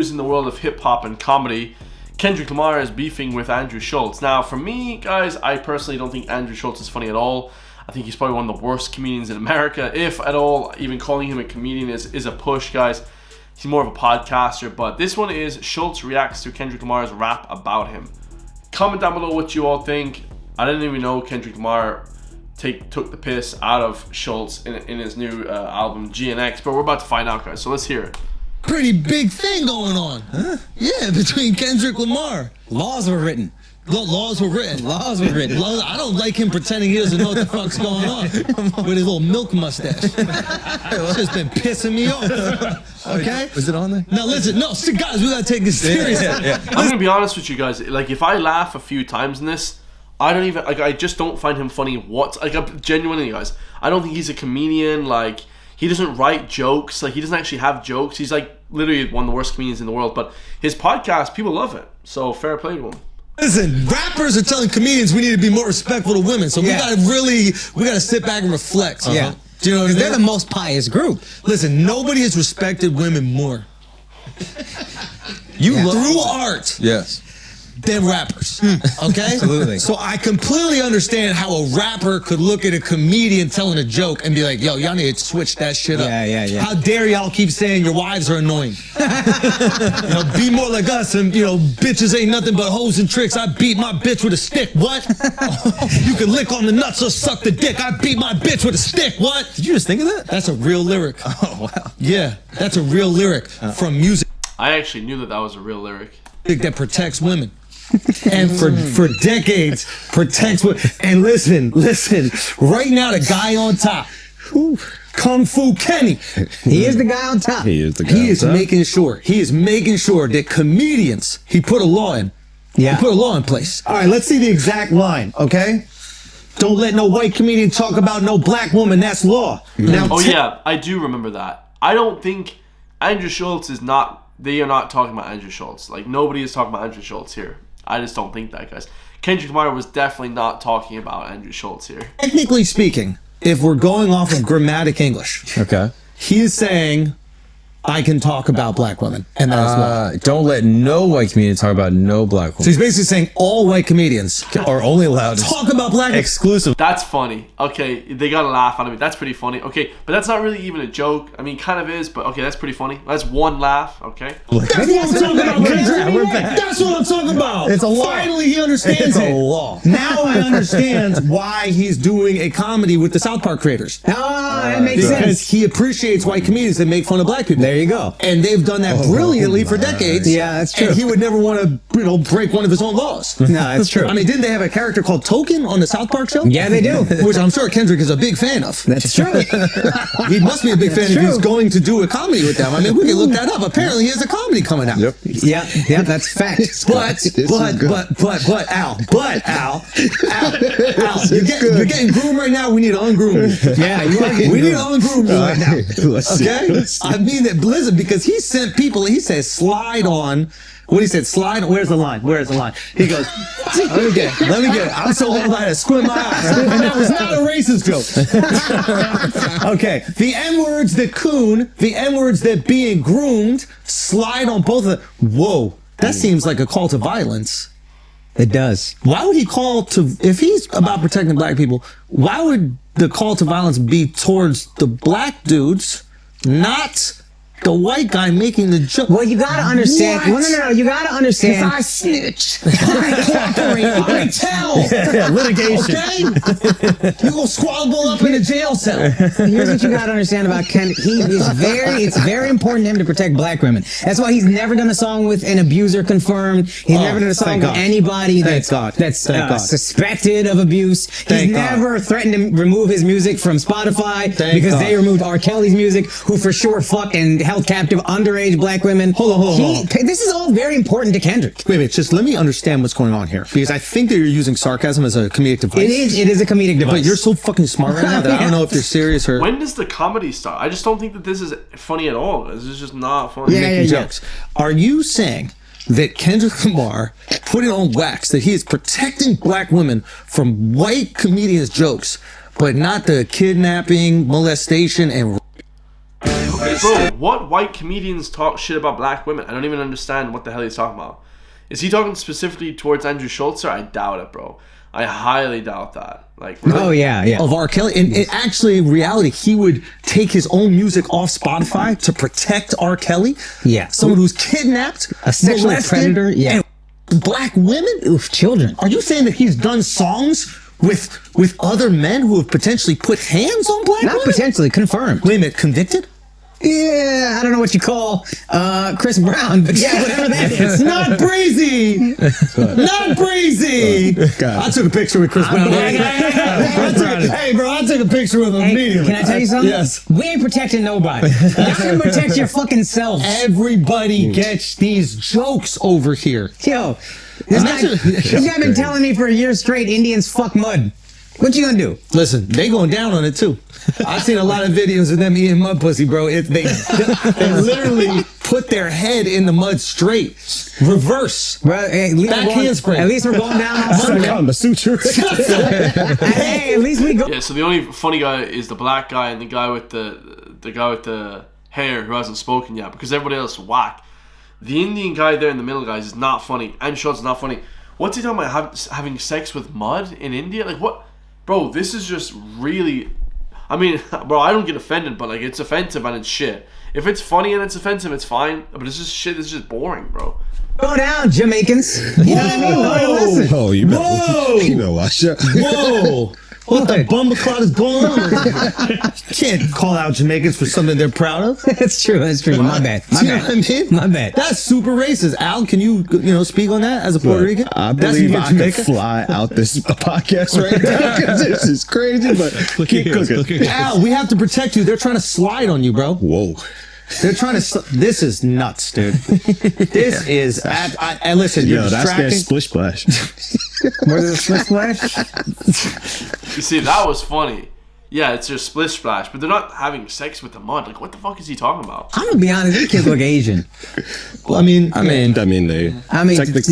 news in the world of hip-hop and comedy. Kendrick Lamar is beefing with Andrew Schultz. Now, for me, guys, I personally don't think Andrew Schultz is funny at all. I think he's probably one of the worst comedians in America, if at all. Even calling him a comedian is a push, guys. He's more of a podcaster. But this one is Schultz reacts to Kendrick Lamar's rap about him. Comment down below what you all think. I didn't even know Kendrick Lamar took the piss out of Schultz in his new album GNX, but we're about to find out, guys. So let's hear it. Pretty big thing going on, huh? Yeah, between Kendrick Lamar. Laws were written. Laws were written. Laws were written. I don't like him pretending he doesn't know what the fuck's going on with his little milk mustache. It's just been pissing me off. Okay? Was it on there? Now listen, no, guys, we gotta take this seriously. I'm gonna be honest with you guys. Like, if I laugh a few times in this, I don't even, like, I just don't find him funny. Genuinely, guys, I don't think he's a comedian. Like, he doesn't write jokes. Like, he doesn't actually have jokes. He's like literally one of the worst comedians in the world. But his podcast, people love it. So fair play to him. Listen, rappers are telling comedians we need to be more respectful to women. So we gotta sit back and reflect. Yeah. Do you know what I mean? They're the most pious group. Listen, nobody has respected women more. Through art. Yes. Than rappers, okay? Absolutely. So I completely understand how a rapper could look at a comedian telling a joke and be like, yo, y'all need to switch that shit up. Yeah. How dare y'all keep saying your wives are annoying? Be more like us and, bitches ain't nothing but hoes and tricks. I beat my bitch with a stick, what? You can lick on the nuts or suck the dick. I beat my bitch with a stick, what? Did you just think of that? That's a real lyric. Oh, wow. Yeah, that's a real lyric from music I actually knew that was a real lyric. that protects women. And for decades protects women. And listen, right now the guy on top, Kung Fu Kenny, he is the guy on top. He is making sure that comedians, he put a law in. Yeah. He put a law in place. All right, let's see the exact line, okay? Don't let no white comedian talk about no black woman. That's law. Now, yeah, I do remember that. I don't think Andrew Schultz is not. They are not talking about Andrew Schultz. Like, nobody is talking about Andrew Schultz here. I just don't think that, guys. Kendrick Lamar was definitely not talking about Andrew Schultz here. Technically speaking, if we're going off of grammatic English, okay, he is saying, I can talk about black women, and that is law. Don't let no white comedian talk about no black women. So he's basically saying all white comedians are only allowed to talk about black women. Exclusive. That's funny. Okay, they gotta laugh out of me. That's pretty funny. Okay, but that's not really even a joke. I mean, kind of is, but okay, that's pretty funny. That's one laugh. Okay. That's what I'm talking about. We're back. That's what I'm talking about. It's a law. Finally, he understands It's a it. law. Now I understand why he's doing a comedy with the South Park creators. That makes Because sense. he appreciates white comedians that make fun of black people. There you go. And they've done that brilliantly for decades. Yeah, that's true. And he would never want to, break one of his own laws. No, that's true. I mean, didn't they have a character called Token on the South Park show? Yeah, they do. Which I'm sure Kendrick is a big fan of. That's true. He must be a big fan if he's true. going to do a comedy with them. I mean, we can look that up. Apparently, he has a comedy coming out. Yep. Yeah, that's fact. Al, you're getting groomed right now. We need to ungroom you. Yeah, you are getting We need to ungroom you right now. Let's see. Okay? I mean that Blizzard, because he sent people, he says slide on. What he said, slide on, where's the line? He goes, let me get it. I'm so old I had to squint my eyes. And that was not a racist joke. Okay, the N-words that being groomed, slide on both of them. Whoa, that seems like a call to violence. It does. Why would he call to, if he's about protecting black people, why would the call to violence be towards the black dudes, not the white guy making the joke? Well, you gotta understand. What? No. You gotta understand. I snitch. I cooperate. I tell. litigation. Okay? You go squabble up in a jail cell. Here's what you gotta understand about Ken. It's very important to him to protect black women. That's why he's never done a song with an abuser confirmed. He's never done a song with anybody that's suspected of abuse. He's never threatened to remove his music from Spotify because they removed R. Kelly's music, who for sure fucked and held captive underage black women. Hold on. This is all very important to Kendrick. Wait, just let me understand what's going on here, because I think that you're using sarcasm as a comedic device. It is a comedic device. But you're so fucking smart right now that I don't know if you're serious or... When does the comedy start? I just don't think that this is funny at all. This is just not funny. Making jokes. Are you saying that Kendrick Lamar put it on wax that he is protecting black women from white comedians' jokes, but not the kidnapping, molestation, and... Like, bro, what white comedians talk shit about black women? I don't even understand what the hell he's talking about. Is he talking specifically towards Andrew Schultz? I doubt it, bro. I highly doubt that. Like, really? Oh yeah. Of R. Kelly. And actually, in reality, he would take his own music off Spotify to protect R. Kelly. Yeah. Someone who's kidnapped, A sexual molested, predator, yeah. and black women. Oof, children. Are you saying that he's done songs with other men who have potentially put hands on black Not women? potentially, confirmed. Wait a minute, convicted? Yeah, I don't know what you call Chris Brown, but yeah, whatever that is. Not breezy. Not breezy. I took a picture with Chris Brown. Hey, bro, I took a picture with him immediately. Can I tell you something? Yes. We ain't protecting nobody. Y'all can protect your fucking selves. Everybody gets these jokes over here. Yo, this guy been telling me for a year straight Indians fuck mud. What you gonna do? Listen, they going down on it too. I've seen a lot of videos of them eating mud pussy, bro. They literally put their head in the mud straight, reverse. Bro, hey, Back handspring. At least we're going down on Sunday. suture. Hey, at least we go. Yeah, so the only funny guy is the black guy and the guy with the hair who hasn't spoken yet, because everybody else is whack. The Indian guy there in the middle, guys, is not funny. And Schultz is not funny. What's he talking about? Having sex with mud in India? Like, what? Bro, this is just really... I mean, bro, I don't get offended, but, like, it's offensive and it's shit. If it's funny and it's offensive, it's fine. But it's just shit. It's just boring, bro. Go down, Jamaicans. You know what I mean? Learn a lesson. Oh, you better watch out. Whoa! What the bumbleclot is going on? Can't call out Jamaicans for something they're proud of. That's true. That's true. My bad. My You know bad. what I mean? My bad. That's super racist. Al, can you speak on that as a Puerto Rican? I That's believe you I from could Jamaica? fly out this podcast right now because this is crazy, but keep cooking. Al, we have to protect you. They're trying to slide on you, bro. Whoa. They're trying to. This is nuts, dude. This is. I listen. You're Yo, that's that distracting. splish splash. Where's the split splash? You see, that was funny. Yeah, it's just splish splash, but they're not having sex with the mud. Like, what the fuck is he talking about? I'm gonna be honest. These kids look Asian. Well, I mean, they. Technically.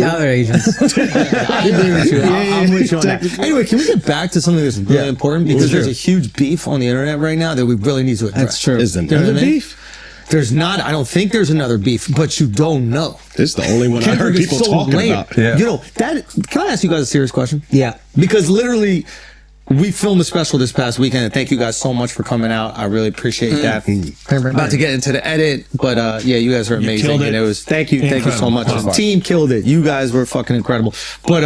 the other Asians. I agree with you. I'm with you on that. Anyway, can we get back to something that's really important, because there's a huge beef on the internet right now that we really need to address. That's true. Is there You know what another I mean? beef? There's not. I don't think there's another beef, but you don't know. This is the only one I heard Kendrick is people so talking lame. about. You know that. Can I ask you guys a serious question? Yeah. Because literally, we filmed a special this past weekend, and thank you guys so much for coming out. I really appreciate that. About to get into the edit, but yeah, you guys are amazing. killed it. And it was thank you so much. The team killed it. You guys were fucking incredible. But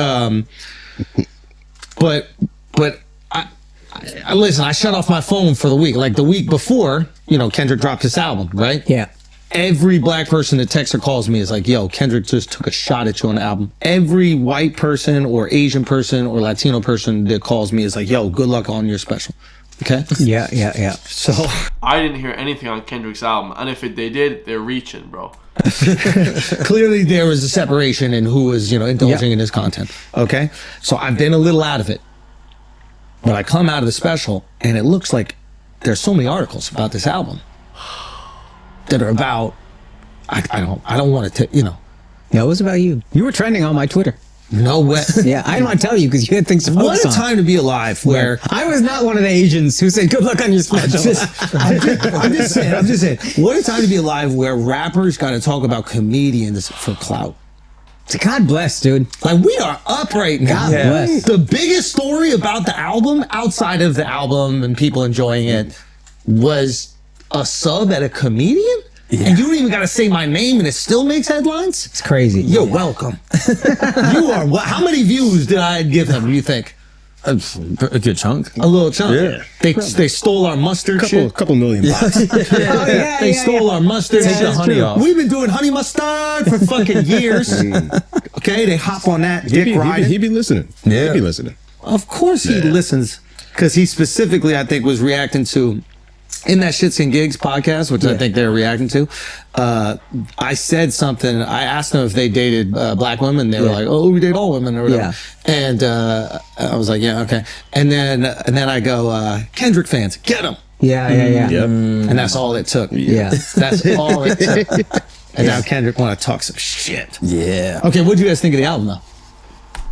I listen. I shut off my phone for the week. Like the week before, Kendrick dropped his album, right? Yeah. Every black person that texts or calls me is like, yo, Kendrick just took a shot at you on the album. Every white person or Asian person or Latino person that calls me is like, yo, good luck on your special. Okay? Yeah. So I didn't hear anything on Kendrick's album, and if they did, they're reaching, bro. clearly there was a separation in who was, indulging in his content. Okay? So I've been a little out of it. But I come out of the special and it looks like there's so many articles about this album that are about, I don't want to, Yeah, it was about you. You were trending on my Twitter. no way. Yeah, I didn't want to tell you because you had things to What focus a on. time to be alive where I was not one of the Asians who said good luck on your special. I'm just saying, what a time to be alive where rappers got to talk about comedians for clout. God bless, dude. Like, we are up right now. God bless. The biggest story about the album, outside of the album and people enjoying it, was a sub at a comedian? And you don't even got to say my name and it still makes headlines? It's crazy. You're welcome. You are. How many views did I give him, you think? A good chunk. A little chunk. Yeah. They stole our mustard shit. Couple million bucks. They stole our mustard. Take the honey off. We've been doing honey mustard for fucking years. Okay, they hop on that dick riding. He be listening. Yeah. He be listening. Of course he listens, because he specifically, I think, was reacting to, in that Shits and Gigs podcast, which I think they're reacting to, I said something. I asked them if they dated black women. They were like, "Oh, we date all women," or whatever. Yeah. And I was like, "Yeah, okay." And then I go, "Kendrick fans, get them." Yeah. Yep. And that's all it took. Yeah. That's all it took. And now Kendrick want to talk some shit. Yeah. Okay, what do you guys think of the album, though?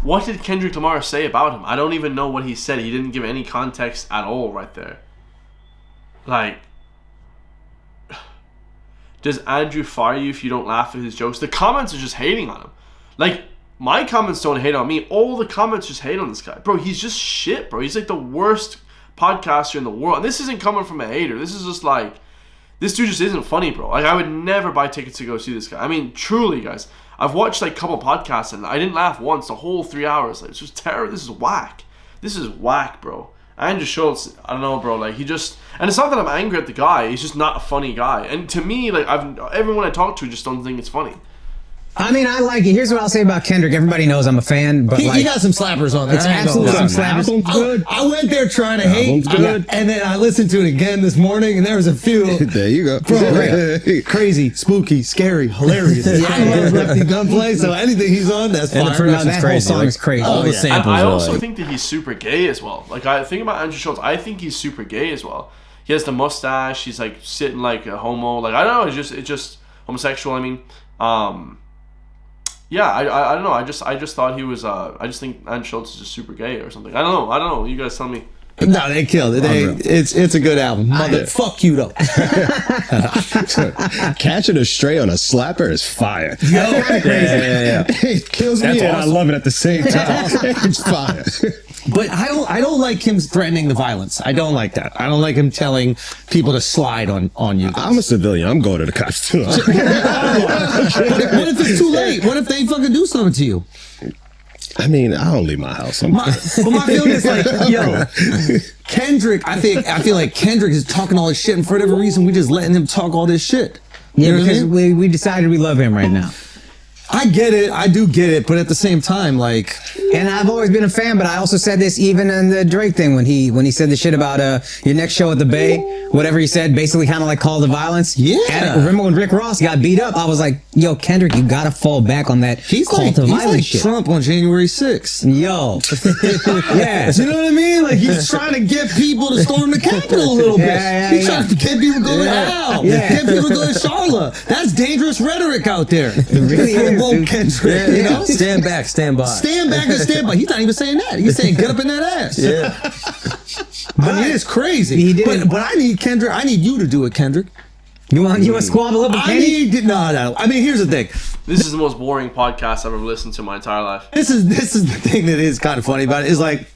What did Kendrick Lamar say about him? I don't even know what he said. He didn't give any context at all right there. Like, does Andrew fire you if you don't laugh at his jokes? The comments are just hating on him. Like, my comments don't hate on me. All the comments just hate on this guy. Bro, he's just shit, bro. He's like the worst podcaster in the world. And this isn't coming from a hater. This is just like, this dude just isn't funny, bro. Like, I would never buy tickets to go see this guy. I mean, truly, guys. I've watched like a couple podcasts and I didn't laugh once the whole 3 hours. Like, it's just terrible. This is whack. This is whack, bro. Andrew Schultz, I don't know, bro. Like, he just, and it's not that I'm angry at the guy. He's just not a funny guy. And to me, like, everyone I talk to just don't think it's funny. I mean, I like it. Here's what I'll say about Kendrick. Everybody knows I'm a fan, but He got some slappers on there. it's absolutely some slappers. Album's good. I went there trying to hate, good. and then I listened to it again this morning, and there was a few. There you go. Bro, crazy, spooky, scary, hilarious. I love Lefty Gunplay, so anything he's on, that's And the fire. production's That whole crazy. song Like, is crazy. All the yeah. And samples I are also like, think that he's super gay as well. Like, I think about Andrew Schultz, I think he's super gay as well. He has the mustache. He's like sitting like a homo. Like, I don't know. It's just homosexual. I mean, yeah. I don't know. I just thought he was. I just think Andrew Schultz is just super gay or something. I don't know. You guys tell me. No, they killed it. It's a good album. Fuck you though. Catching a stray on a slapper is fire. yeah. It kills me and I love it at the same time. It's fire. But I don't like him threatening the violence. I don't like that. I don't like him telling people to slide on you. I'm a civilian. I'm going to the cops too. What if it's too late? What if they fucking do something to you? I mean, I don't leave my house. But my feeling is like, yo, Kendrick. I feel like Kendrick is talking all this shit, and for whatever reason, we just letting him talk all this shit. You Yeah, know what I because mean? we decided we love him right now. I get it. I do get it. But at the same time, like, And I've always been a fan, but I also said this even in the Drake thing when he said the shit about your next show at the Bay, whatever he said, basically kind of like call to violence. Yeah. And remember when Rick Ross got beat up? I was like, yo, Kendrick, you gotta fall back on that call to violence like shit. Trump on January 6th. Yo. Yeah. You know what I mean? Like, he's trying to get people to storm the Capitol a little bit. He's trying to get people to go to hell. Get people to go to Charlotte. That's dangerous rhetoric out there. It really is, dude. Kendrick, you know? stand back, stand by. Stand back and stand by. He's not even saying that. He's saying get up in that ass. Yeah. I mean, it's crazy. He did. But I need Kendrick. I need you to do it, Kendrick. You want to squabble up with I Kenny? need no. I mean, here's the thing. This is the most boring podcast I've ever listened to in my entire life. This is the thing that is kind of funny about it. Is like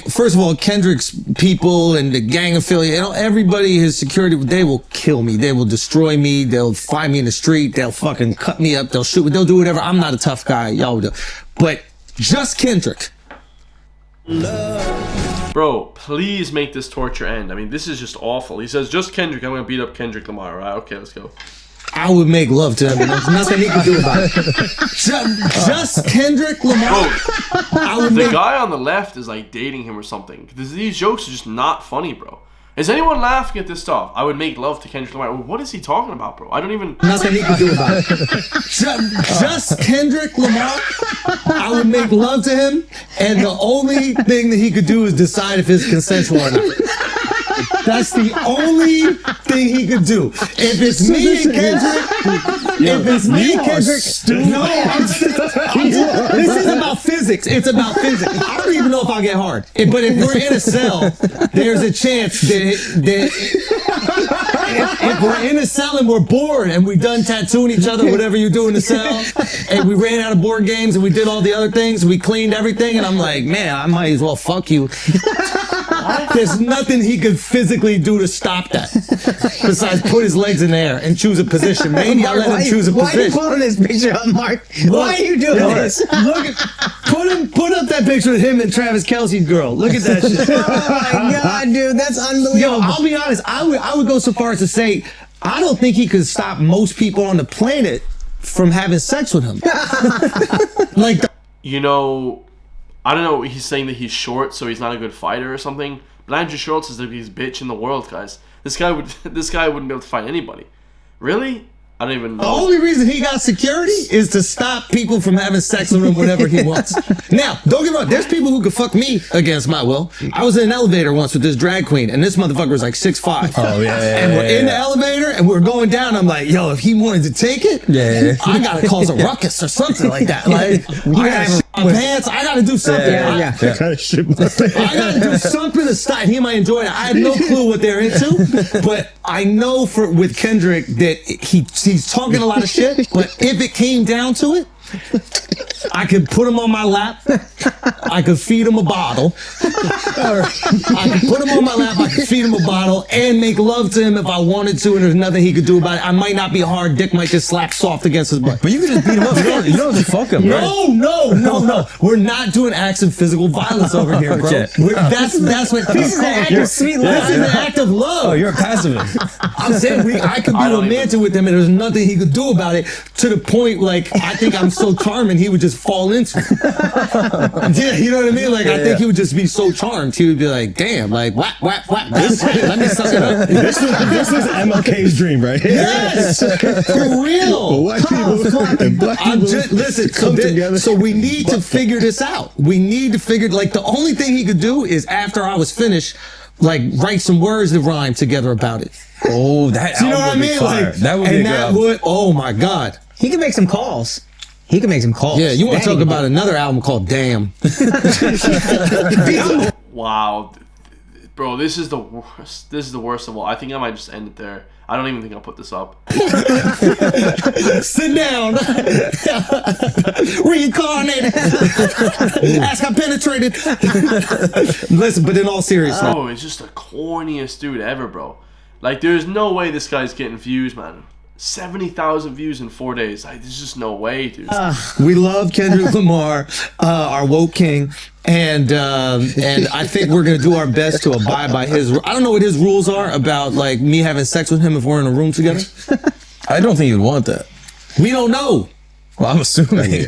first of all, Kendrick's people and the gang affiliate, you know, everybody, his security, they will kill me. They will destroy me. They'll find me in the street. They'll fucking cut me up. They'll shoot me. They'll do whatever. I'm not a tough guy. Y'all do. But just Kendrick. Bro, please make this torture end. I mean, this is just awful. He says, just Kendrick. I'm going to beat up Kendrick Lamar. Right? Okay, let's go. I would make love to him. There's nothing he can do about it. Just Kendrick Lamar. I would The guy on the left is like dating him or something. These jokes are just not funny, bro. Is anyone laughing at this stuff? I would make love to Kendrick Lamar. What is he talking about, bro? I don't even... Nothing he can do about it. Just Kendrick Lamar. I would make love to him, and the only thing that he could do is decide if it's consensual or not. That's the only thing he could do. If it's me and Kendrick, this is about physics. It's about physics. I don't even know if I'll get hard. But if we're in a cell, there's a chance that if we're in a cell and we're bored and we done tattooing each other, whatever you do in the cell, and we ran out of board games and we did all the other things, we cleaned everything, and I'm like, man, I might as well fuck you. There's nothing he could physically do to stop that besides put his legs in the air and choose a position. Maybe I'll let him choose a Why are you position. pulling this picture up, Mark? Why are you doing this? Look at, put up that picture of him and Travis Kelce's girl. Look at that shit. Oh my God, dude, that's unbelievable. Yo, I'll be honest. I would go so far as to say I don't think he could stop most people on the planet from having sex with him. Like, You know, I don't know. He's saying that he's short, so he's not a good fighter or something. But Andrew Schultz is the biggest bitch in the world, guys. This guy wouldn't be able to fight anybody. Really? I don't even know. The only reason he got security is to stop people from having sex with him whenever he wants. Now, don't get me wrong. There's people who could fuck me against my will. I was in an elevator once with this drag queen, and this motherfucker was like 6'5". Oh, yeah. And we're in the elevator, and we're going down. I'm like, yo, if he wanted to take it, I gotta cause a ruckus or something like that. Like, I gotta shit my pants. I gotta do something. Yeah. I gotta shit my pants. I gotta do something to stop. He might enjoy it. I have no clue what they're into, but I know with Kendrick that he's talking a lot of shit. But if it came down to it, I could put him on my lap. I could feed him a bottle. I could put him on my lap. I could feed him a bottle and make love to him if I wanted to, and there's nothing he could do about it. I might not be hard. Dick might just slap soft against his butt. But you can just beat him up. You don't have to fuck him, right? No. We're not doing acts of physical violence over here, bro. Okay. That's what this is an act of sweet love. This is an act of love. Oh, you're a pacifist. I'm saying I could be romantic with him, and there's nothing he could do about it. To the point, like, I think I'm so charming, he would just fall into it. Yeah, you know what I mean? Like, I think he would just be so charmed. He would be like, damn, like, what? Let me suck it up. This is MLK's dream, right? Yes, for real. White people and black people Listen, come together. so we need to figure this out. We need to figure, like, the only thing he could do is after I was finished, like, write some words that rhyme together about it. Oh, that You know what I album would be mean? fire. Like, That would be a and good that album. would, oh my God. He can make some calls. Yeah, you want to talk about another album called Damn. Wow, bro, this is the worst. This is the worst of all. I think I might just end it there. I don't even think I'll put this up. Sit down. Reincarnated. Ask how penetrated. Listen, but in all seriousness. Oh, it's just the corniest dude ever, bro. Like, there's no way this guy's getting views, man. 70,000 views in 4 days. Like, there's just no way, dude. We love Kendrick Lamar, our woke king, and I think we're gonna do our best to abide by his. I don't know what his rules are about, like, me having sex with him if we're in a room together. I don't think you'd want that. We don't know. Well, I'm assuming.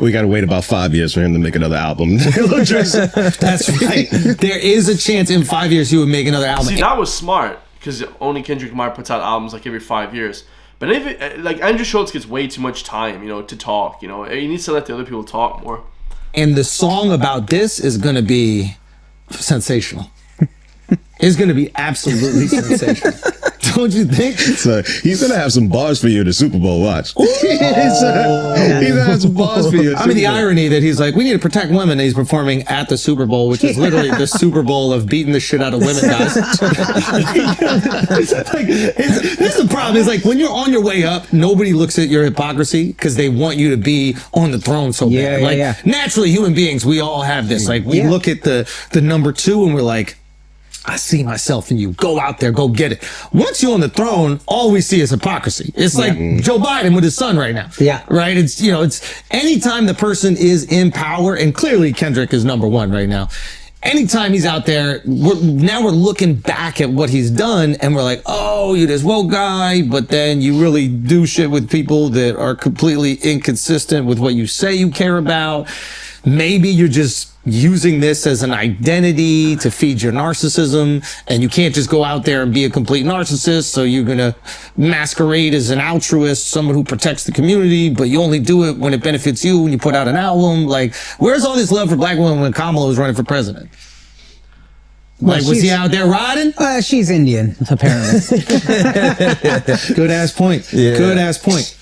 We gotta wait about 5 years for him to make another album. That's right. There is a chance in 5 years he would make another album. See, that was smart, because only Kendrick Lamar puts out albums like every 5 years. But if it, like, Andrew Schultz gets way too much time, to talk. He needs to let the other people talk more. And the song about this is going to be sensational. It's going to be absolutely sensational. Don't you think? So he's gonna have some bars for you at the Super Bowl. Watch. He's gonna have some bars for you. I mean, the irony that he's like, we need to protect women, and he's performing at the Super Bowl, which is literally the Super Bowl of beating the shit out of women, guys. This is the problem. It's like, when you're on your way up, nobody looks at your hypocrisy because they want you to be on the throne so bad. Like, naturally, human beings, we all have this. Like, we look at the number two and we're like, I see myself in you. Go out there, go get it. Once you're on the throne, all we see is hypocrisy. It's like Joe Biden with his son right now. Yeah. Right? It's anytime the person is in power, and clearly Kendrick is number one right now. Anytime he's out there, we're looking back at what he's done, and we're like, oh, you're this woke guy, but then you really do shit with people that are completely inconsistent with what you say you care about. Maybe you're just using this as an identity to feed your narcissism, and you can't just go out there and be a complete narcissist, so you're gonna masquerade as an altruist, someone who protects the community, but you only do it when it benefits you, when you put out an album. Like, where's all this love for black women when Kamala was running for president? Like, was he out there riding? She's Indian, apparently. Good ass point. Yeah. Good ass point.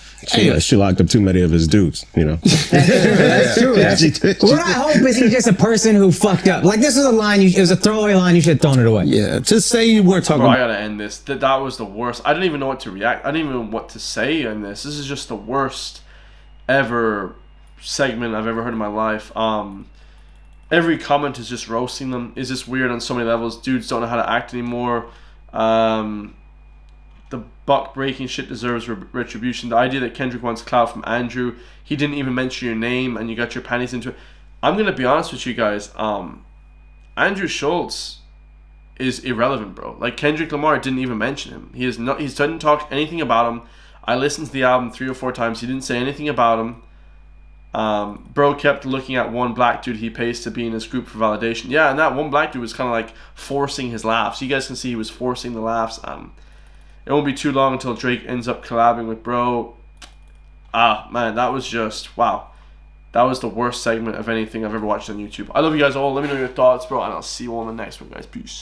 She locked up too many of his dudes, That's true. What I hope is he's just a person who fucked up. Like, this was a line, it was a throwaway line, you should have thrown it away. Yeah, just say you weren't talking Bro, I about. gotta end this. That was the worst. I didn't even know what to react. I didn't even know what to say on this. This is just the worst ever segment I've ever heard in my life. Every comment is just roasting them. It's just weird on so many levels. Dudes don't know how to act anymore. The buck breaking shit deserves retribution. The idea that Kendrick wants clout from Andrew, he didn't even mention your name, and you got your panties into it. I'm gonna be honest with you guys. Andrew Schultz is irrelevant, bro. Like, Kendrick Lamar didn't even mention him. He didn't talk anything about him. I listened to the album 3 or 4 times. He didn't say anything about him. Bro kept looking at one black dude he pays to be in his group for validation. Yeah, and that one black dude was kind of like forcing his laughs. You guys can see he was forcing the laughs. It won't be too long until Drake ends up collabing with Bro. Ah, man, that was just, wow. That was the worst segment of anything I've ever watched on YouTube. I love you guys all. Let me know your thoughts, bro, and I'll see you all in the next one, guys. Peace.